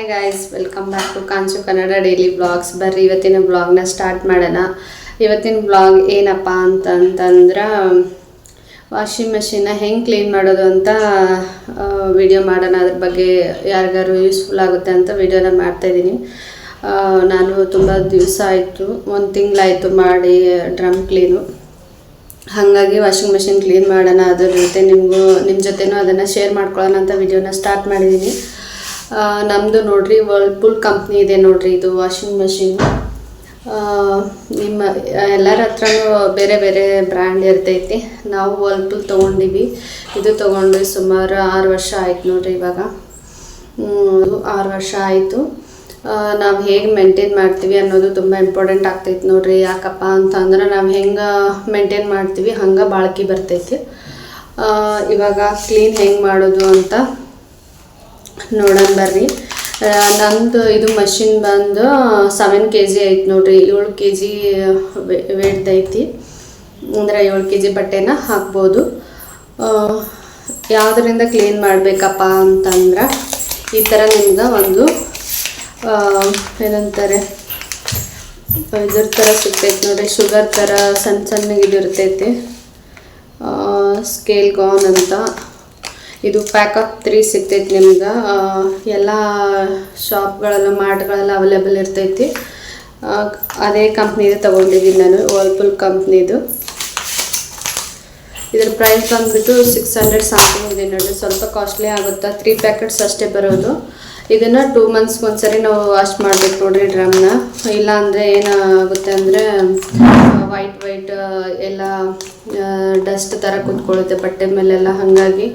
Hi guys, welcome back to Kanchu Kannada daily blogs. ಬರ್ರಿ ಇವತ್ತಿನ ಬ್ಲಾಗ್ನ start ಮಾಡೋಣ. ಇವತ್ತಿನ ಬ್ಲಾಗ್ ಏನಪ್ಪ ಅಂತಂದ್ರೆ ವಾಷಿಂಗ್ ಮೆಷಿನ್ನ ಹೆಂಗೆ ಕ್ಲೀನ್ ಮಾಡೋದು ಅಂತ ವಿಡಿಯೋ ಮಾಡೋಣ. ಅದ್ರ ಬಗ್ಗೆ ಯಾರಿಗಾರು ಯೂಸ್ಫುಲ್ ಆಗುತ್ತೆ ಅಂತ ವಿಡಿಯೋನ ಮಾಡ್ತಾಯಿದ್ದೀನಿ. ನಾನು ತುಂಬ ದಿವಸ ಆಯಿತು, 1 ತಿಂಗಳಾಯಿತು ಮಾಡಿ ಡ್ರಮ್ ಕ್ಲೀನು. ಹಾಗಾಗಿ ವಾಷಿಂಗ್ ಮೆಷಿನ್ ಕ್ಲೀನ್ ಮಾಡೋಣ, ಅದ್ರ ಜೊತೆ ನಿಮ್ಮ ಜೊತೆನೂ ಅದನ್ನು ಶೇರ್ ಮಾಡ್ಕೊಳ್ಳೋಣ ಅಂತ ವಿಡಿಯೋನ ಸ್ಟಾರ್ಟ್ ಮಾಡಿದ್ದೀನಿ. ನಮ್ಮದು ನೋಡ್ರಿ ವರ್ಲ್ಪೂಲ್ ಕಂಪ್ನಿ ಇದೆ ನೋಡ್ರಿ, ಇದು ವಾಷಿಂಗ್ ಮೆಷಿನ್. ನಿಮ್ಮ ಎಲ್ಲರ ಹತ್ರನೂ ಬೇರೆ ಬೇರೆ ಬ್ರ್ಯಾಂಡ್ ಇರ್ತೈತಿ. ನಾವು ವರ್ಲ್ಪೂಲ್ ತೊಗೊಂಡಿವಿ. ಇದು ತೊಗೊಂಡು ಸುಮಾರು 6 ವರ್ಷ ಆಯ್ತು ನೋಡ್ರಿ. ಇವಾಗ 6 ವರ್ಷ ಆಯಿತು. ನಾವು ಹೇಗೆ ಮೇಂಟೈನ್ ಮಾಡ್ತೀವಿ ಅನ್ನೋದು ತುಂಬ ಇಂಪಾರ್ಟೆಂಟ್ ಆಗ್ತೈತಿ ನೋಡ್ರಿ. ಯಾಕಪ್ಪ ಅಂತಂದ್ರೆ ನಾವು ಹೆಂಗೆ ಮೇಂಟೈನ್ ಮಾಡ್ತೀವಿ ಹಂಗೆ ಬಾಳ್ಕೆ ಬರ್ತೈತಿ. ಇವಾಗ ಕ್ಲೀನ್ ಹೆಂಗೆ ಮಾಡೋದು ಅಂತ ನೋಡೋಣ ಬರ್ರಿ. ನಮ್ಮದು ಇದು ಮಷಿನ್ ಬಂದು 7 kg ಐತೆ ನೋಡ್ರಿ. 7 kg ವೇಟ್ ಐತಿ. ಅಂದರೆ 7 kg ಬಟ್ಟೆನ ಹಾಕ್ಬೋದು. ಯಾವುದರಿಂದ ಕ್ಲೀನ್ ಮಾಡಬೇಕಪ್ಪ ಅಂತಂದ್ರೆ ಈ ಥರ ನಿಮ್ಗೆ ಒಂದು ಏನಂತಾರೆ ಇದ್ರ ಥರ ಸಿಗ್ತೈತೆ ನೋಡ್ರಿ. ಶುಗರ್ ಥರ ಸಣ್ಣಗೆ ಇದು ಇರ್ತೈತಿ, ಸ್ಕೇಲ್ ಗಾನ್ ಅಂತ. ಇದು ಪ್ಯಾಕ್ ಆಫ್ 3 ಸಿಗ್ತೈತಿ ನಿಮ್ಗೆ. ಎಲ್ಲ ಶಾಪ್ಗಳೆಲ್ಲ ಮಾರ್ಟ್ಗಳೆಲ್ಲ ಅವೈಲೇಬಲ್ ಇರ್ತೈತಿ. ಅದೇ ಕಂಪ್ನಿದು ತೊಗೊಂಡಿದ್ದೀನಿ ನಾನು, ವರ್ಲ್ಪೂಲ್ ಕಂಪ್ನಿದು. ಇದ್ರ ಪ್ರೈಸ್ ಬಂದುಬಿಟ್ಟು 600 ಸಮಥಿಂಗ್ ಇದೆ ನೋಡಿ. ಸ್ವಲ್ಪ ಕಾಸ್ಟ್ಲಿ ಆಗುತ್ತೆ. 3 ಪ್ಯಾಕೆಟ್ಸ್ ಅಷ್ಟೇ ಬರೋದು. ಇದನ್ನು 2 months ಒಂದ್ಸರಿ ನಾವು ವಾಶ್ ಮಾಡಬೇಕು ನೋಡ್ರಿ ಡ್ರಮ್ನ. ಇಲ್ಲಾಂದರೆ ಏನಾಗುತ್ತೆ ಅಂದರೆ ವೈಟ್ ಎಲ್ಲ ಡಸ್ಟ್ ಥರ ಕೂತ್ಕೊಳ್ಳುತ್ತೆ ಬಟ್ಟೆ ಮೇಲೆಲ್ಲ. ಹಾಗಾಗಿ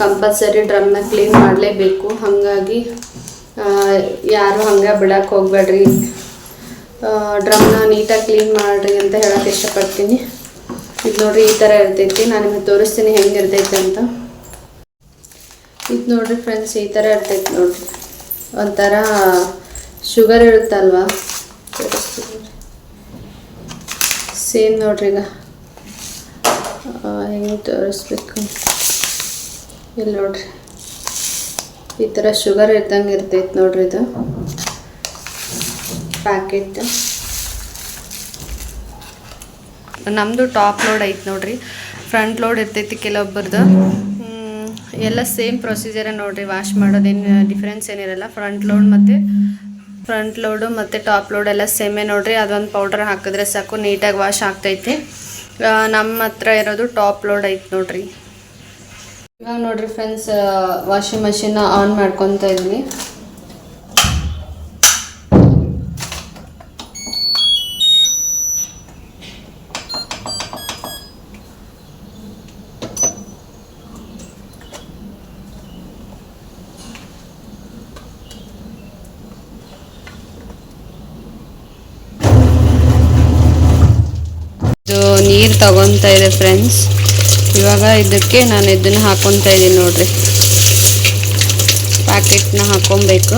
ಕಂಪಲ್ಸರಿ ಡ್ರಮ್ನ ಕ್ಲೀನ್ ಮಾಡಲೇಬೇಕು. ಹಾಗಾಗಿ ಯಾರು ಹಂಗೆ ಬಿಡೋಕ್ಕೆ ಹೋಗಬೇಡ್ರಿ. ಡ್ರಮ್ನ ನೀಟಾಗಿ ಕ್ಲೀನ್ ಮಾಡಿರಿ ಅಂತ ಹೇಳೋಕ್ಕೆ ಇಷ್ಟಪಡ್ತೀನಿ. ಇದು ನೋಡಿರಿ ಈ ಥರ ಇರ್ತೈತಿ. ನಾನು ನಿಮಗೆ ತೋರಿಸ್ತೀನಿ ಹೆಂಗಿರ್ತೈತೆ ಅಂತ. ಇದು ನೋಡಿರಿ ಫ್ರೆಂಡ್ಸ್, ಈ ಥರ ಇರ್ತೈತಿ ನೋಡಿರಿ. ಒಂಥರ ಶುಗರ್ ಇರುತ್ತಲ್ವ, ಸೇಮ್ ನೋಡ್ರಿ. ಈಗ ಹೆಂಗೆ ತೋರಿಸ್ಬೇಕು, ಇಲ್ಲಿ ನೋಡ್ರಿ ಈ ಥರ ಶುಗರ್ ಇದ್ದಂಗೆ ಇರ್ತೈತೆ ನೋಡ್ರಿ. ಇದು ಪ್ಯಾಕೆಟ್ ನಮ್ಮದು ಟಾಪ್ ಲೋಡ್ ಐತೆ ನೋಡ್ರಿ. ಫ್ರಂಟ್ ಲೋಡ್ ಇರ್ತೈತಿ ಕೆಲವೊಬ್ಬರದು. ಎಲ್ಲ ಸೇಮ್ ಪ್ರೊಸೀಜರೇ ನೋಡಿರಿ. ವಾಶ್ ಮಾಡೋದೇನು ಡಿಫ್ರೆನ್ಸ್ ಏನಿರಲ್ಲ. ಫ್ರಂಟ್ ಲೋಡು ಮತ್ತು ಟಾಪ್ ಲೋಡ್ ಎಲ್ಲ ಸೇಮೇ ನೋಡಿರಿ. ಅದೊಂದು ಪೌಡರ್ ಹಾಕಿದ್ರೆ ಸಾಕು, ನೀಟಾಗಿ ವಾಶ್ ಆಗ್ತೈತಿ. ನಮ್ಮ ಹತ್ರ ಇರೋದು ಟಾಪ್ ಲೋಡ್ ಐತೆ ನೋಡಿರಿ. ಇವಾಗ ನೋಡಿರಿ ಫ್ರೆಂಡ್ಸ್, ವಾಷಿಂಗ್ ಮಷಿನ್ನ ಆನ್ ಮಾಡ್ಕೊತಾ ಇದ್ದೀನಿ. ಇದು ನೀರು ತಗೊತಾ ಇದೆ ಫ್ರೆಂಡ್ಸ್. ಇವಾಗ ಇದಕ್ಕೆ ನಾನು ಇದನ್ನು ಹಾಕೊತಾ ಇದ್ದೀನಿ ನೋಡ್ರಿ. ಪ್ಯಾಕೆಟ್ನ ಹಾಕೊಬೇಕು.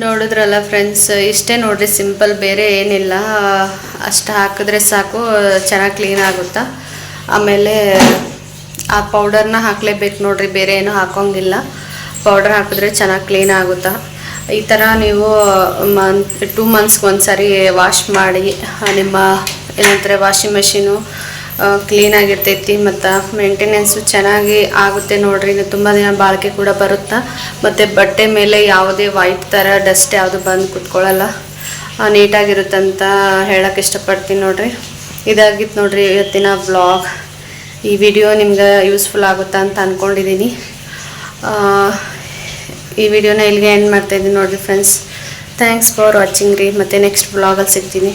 ನೋಡಿದ್ರಲ್ಲ ಫ್ರೆಂಡ್ಸ್, ಇಷ್ಟೇ ನೋಡ್ರಿ, ಸಿಂಪಲ್, ಬೇರೆ ಏನಿಲ್ಲ. ಅಷ್ಟು ಹಾಕಿದ್ರೆ ಸಾಕು, ಚೆನ್ನಾಗಿ ಕ್ಲೀನ್ ಆಗುತ್ತಾ. ಆಮೇಲೆ ಆ ಪೌಡರ್ನ ಹಾಕಲೇಬೇಕು ನೋಡ್ರಿ, ಬೇರೆ ಏನೂ ಹಾಕೋಂಗಿಲ್ಲ. ಪೌಡರ್ ಹಾಕಿದ್ರೆ ಚೆನ್ನಾಗಿ ಕ್ಲೀನ್ ಆಗುತ್ತಾ. ಈ ಥರ ನೀವು 2 months ಒಂದ್ಸರಿ ವಾಶ್ ಮಾಡಿ ನಿಮ್ಮ ಏನಂತಾರೆ ವಾಷಿಂಗ್ ಮೆಷಿನು ಕ್ಲೀನಾಗಿರ್ತೈತಿ. ಮತ್ತು ಮೇಂಟೆನೆನ್ಸು ಚೆನ್ನಾಗಿ ಆಗುತ್ತೆ ನೋಡ್ರಿ. ತುಂಬ ದಿನ ಬಾಳಿಕೆ ಕೂಡ ಬರುತ್ತಾ. ಮತ್ತು ಬಟ್ಟೆ ಮೇಲೆ ಯಾವುದೇ ವೈಟ್ ಥರ ಡಸ್ಟ್ ಯಾವುದು ಬಂದು ಕೂತ್ಕೊಳ್ಳಲ್ಲ, ನೀಟಾಗಿರುತ್ತಂತ ಹೇಳೋಕ್ಕೆ ಇಷ್ಟಪಡ್ತೀನಿ ನೋಡ್ರಿ. ಇದಾಗಿತ್ತು ನೋಡ್ರಿ ಇವತ್ತಿನ ವ್ಲಾಗ್. ಈ ವಿಡಿಯೋ ನಿಮ್ಗೆ ಯೂಸ್ಫುಲ್ ಆಗುತ್ತಾ ಅಂತ ಅಂದ್ಕೊಂಡಿದ್ದೀನಿ. ಈ ವಿಡಿಯೋನ ಇಲ್ಲಿಗೆ ಎಂಡ್ ಮಾಡ್ತಾಯಿದ್ದೀನಿ ನೋಡಿರಿ ಫ್ರೆಂಡ್ಸ್. ಥ್ಯಾಂಕ್ಸ್ ಫಾರ್ ವಾಚಿಂಗ್ ರೀ. ಮತ್ತು ನೆಕ್ಸ್ಟ್ ವ್ಲಾಗಲ್ಲಿ ಸಿಗ್ತೀನಿ.